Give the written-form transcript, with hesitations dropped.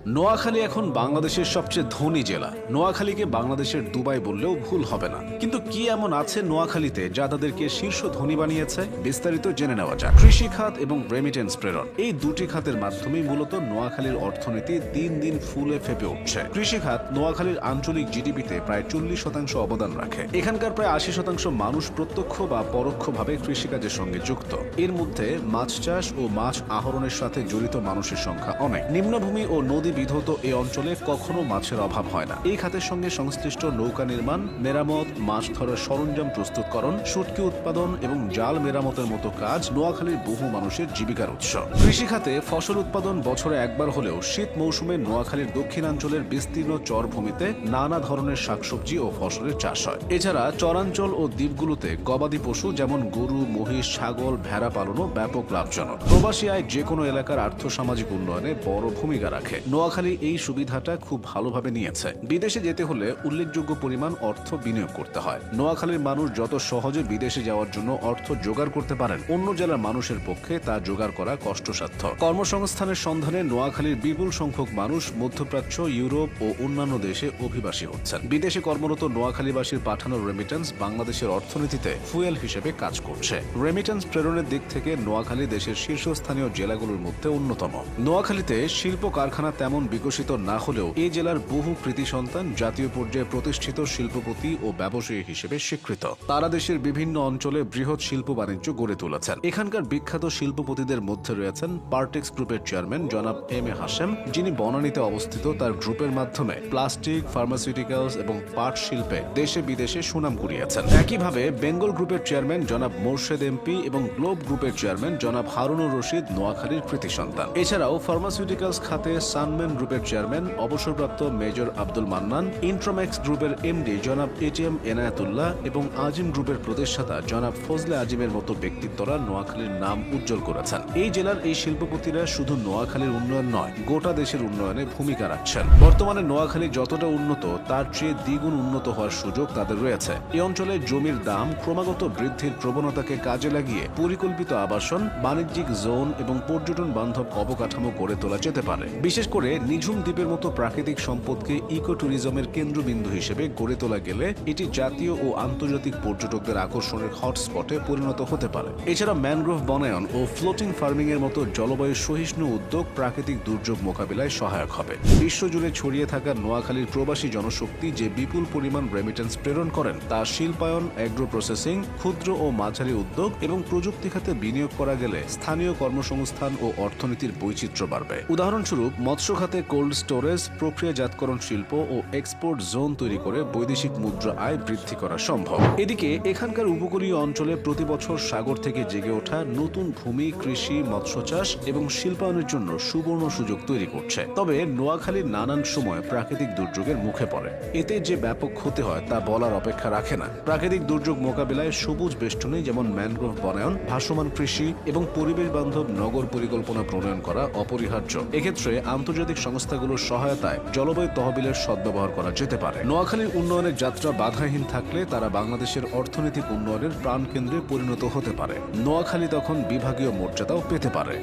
নোয়াখালী এখন বাংলাদেশের সবচেয়ে ধনী জেলা। নোয়াখালীকে বাংলাদেশের দুবাই বললেও ভুল হবে না। কিন্তু কি এমন আছে নোয়াখালীতে যা তাদেরকে শীর্ষ ধনী বানিয়েছে? বিস্তারিত জেনে নেওয়া যাক। কৃষি খাত এবং রেমিটেন্স প্রেরণ, এই দুটি খাতের মাধ্যমেই মূলত নোয়াখালীর অর্থনীতি দিন দিন ফুলে ফেপে উঠছে। কৃষি খাত নোয়াখালীর আঞ্চলিক জিডিপিতে প্রায় 40% অবদান রাখে। এখানকার প্রায় 80% মানুষ প্রত্যক্ষ বা পরোক্ষভাবে কৃষিকাজের সঙ্গে যুক্ত। এর মধ্যে মাছ চাষ ও মাছ আহরণের সাথে জড়িত মানুষের সংখ্যা অনেক। নিম্নভূমি ও নদী বিধৌত এই অঞ্চলে কখনো মাছের অভাব হয় না। এই খাতের সঙ্গে সংশ্লিষ্ট নৌকা নির্মাণ, মেরামত, মাছ ধরার সরঞ্জাম প্রস্তুতকরণ, শুটকি উৎপাদন এবং জাল মেরামতের মতো কাজ নোয়াখালীর বহু মানুষের জীবিকার উৎস। কৃষি খাতে ফসল উৎপাদন বছরে একবার হলেও শীত মৌসুমে নোয়াখালীর দক্ষিণাঞ্চলের বিস্তীর্ণ চরভূমিতে নানা ধরনের শাকসবজি ও ফসলের চাষ হয়। এছাড়া চরাঞ্চল ও দ্বীপগুলোতে গবাদি পশু যেমন গরু, মহিষ, ছাগল, ভেড়া পালনও ব্যাপক লাভজনক। প্রবাসী আয় যে কোনো এলাকার আর্থসামাজিক উন্নয়নে বড় ভূমিকা রাখে। নোয়াখালী এই সুবিধাটা খুব ভালোভাবে নিয়েছে। বিদেশে যেতে হলে উল্লেখযোগ্য পরিমাণ অর্থ বিনিয়োগ করতে হয়। নোয়াখালীর মানুষ যত সহজে বিদেশে যাওয়ার জন্য অর্থ জোগাড় করতে পারেন, অন্য জেলার মানুষের পক্ষে তা জোগাড় করা কষ্টসাধ্য। কর্মসংস্থানের সন্ধানে নোয়াখালীর বিপুল সংখ্যক মানুষ মধ্যপ্রাচ্য, ইউরোপ ও অন্যান্য দেশে অভিবাসী হচ্ছেন। বিদেশে কর্মরত নোয়াখালীবাসীর পাঠানো রেমিটেন্স বাংলাদেশের অর্থনীতিতে ফুয়েল হিসেবে কাজ করছে। রেমিটেন্স প্রেরণের দিক থেকে নোয়াখালী দেশের শীর্ষস্থানীয় জেলাগুলোর মধ্যে অন্যতম। নোয়াখালীতে শিল্প কারখানা তেমন বিকশিত না হলেও এই জেলার বহু কৃতি সন্তান জাতীয় পর্যায়ে প্রতিষ্ঠিত শিল্পপতি ও ব্যবসায়ী হিসেবে স্বীকৃত। তারা দেশের বিভিন্ন অঞ্চলে বৃহৎ শিল্প বাণিজ্য গড়ে তুলেছেন। এখানকার বিখ্যাত শিল্পপতিদের মধ্যে রয়েছেন পার্টেক্স গ্রুপের চেয়ারম্যান জনাব এম এ হাশেম, যিনি বনানীতে অবস্থিত তার গ্রুপের মাধ্যমে প্লাস্টিক, ফার্মাসিউটিক্যালস এবং পাট শিল্পে দেশে বিদেশে সুনাম কুড়িয়েছেন। একইভাবে বেঙ্গল গ্রুপের চেয়ারম্যান জনাব মোর্শেদ এমপি এবং গ্লোব গ্রুপের চেয়ারম্যান জনাব হারুনুর রশিদ নোয়াখালীর কৃতি সন্তান। এছাড়াও ফার্মাসিউটিক্যালস খাতে সানম্যান গ্রুপের চেয়ারম্যান অবসরপ্রাপ্ত মেজর আব্দুল মান্নান, ইন্ট্রোম্যাক্স গ্রুপের এমডি জনাব এটিএম এনায়েতুল্লাহ এবং আজিম গ্রুপের প্রতিষ্ঠাতা জনাব ফজলে আজিমের মতো ব্যক্তিত্বরা নোয়াখালীর নাম উজ্জ্বল করেছেন। এই জেলার এই শিল্পপতিরা শুধু নোয়াখালীর উন্নয়ন নয়, গোটা দেশের উন্নয়নে ভূমিকা রাখছেন। বর্তমানে নোয়াখালী যতটা উন্নত তার চেয়ে দ্বিগুণ উন্নত হওয়ার সুযোগ তাদের রয়েছে। এই অঞ্চলে জমির দাম ক্রমাগত বৃদ্ধির প্রবণতাকে কাজে লাগিয়ে পরিকল্পিত আবাসন, বাণিজ্যিক জোন এবং পর্যটন বান্ধব অবকাঠামো গড়ে তোলা যেতে পারে। বিশেষ করে নিঝুম দ্বীপের মতো প্রাকৃতিক সম্পদকে ইকো ট্যুরিজমের কেন্দ্রবিন্দু হিসেবে গড়ে তোলা গেলে এটি জাতীয় ও আন্তর্জাতিক পর্যটকদের আকর্ষণের হটস্পটে পরিণত হতে পারে। এছাড়া ম্যানগ্রোভ বনায়ন ও ফ্লোটিং ফার্মিং এর মতো জলবায়ু সহিষ্ণু উদ্যোগ প্রাকৃতিক দুর্যোগ মোকাবিলায় সহায়ক হবে। বিশ্বজুড়ে ছড়িয়ে থাকা নোয়াখালীর প্রবাসী জনশক্তি যে বিপুল পরিমাণ রেমিটেন্স প্রেরণ করেন তা শিল্পায়ন, অ্যাগ্রো প্রসেসিং, ক্ষুদ্র ও মাঝারি উদ্যোগ এবং প্রযুক্তি খাতে বিনিয়োগ করা গেলে স্থানীয় কর্মসংস্থান ও অর্থনীতির বৈচিত্র্য বাড়বে। উদাহরণস্বরূপ মৎস্য খাতে কোল্ড স্টোরেজ, প্রক্রিয়াজাতকরণ শিল্প ও এক্সপোর্ট জোন তৈরি করে বৈদেশিক মুদ্রা আয় বৃদ্ধি করা সম্ভব। এদিকে এখানকার উপকূলীয় অঞ্চলে প্রতি বছর সাগর থেকে জেগে ওঠা নতুন ভূমি কৃষি, মৎস্য চাষ এবং শিল্পায়নের জন্য সুবর্ণ সুযোগ তৈরি করছে। তবে নোয়াখালীর নানান সময় প্রাকৃতিক দুর্যোগের মুখে পড়ে। এতে যে ব্যাপক ক্ষতি হয় তা বলার অপেক্ষা রাখে না। প্রাকৃতিক দুর্যোগ মোকাবিলায় সবুজ বেষ্টনী যেমন ম্যানগ্রোভ বনায়ন, ভাসমান কৃষি এবং পরিবেশ বান্ধব নগর পরিকল্পনা প্রণয়ন করা অপরিহার্য। এক্ষেত্রে আন্তর্জাতিক সংস্থাগুলোর সহায়তায় জলবায়ু তহবিলের সদ্ব্যবহার করা যেতে পারে। নোয়াখালীর উন্নয়নের যাত্রা বাধাহীন থাকলে তারা বাংলাদেশের অর্থনৈতিক উন্নয়নের প্রাণকেন্দ্রে পরিণত হতে পারে। নোয়াখালী তখন বিভাগীয় মর্যাদাও পেতে পারে।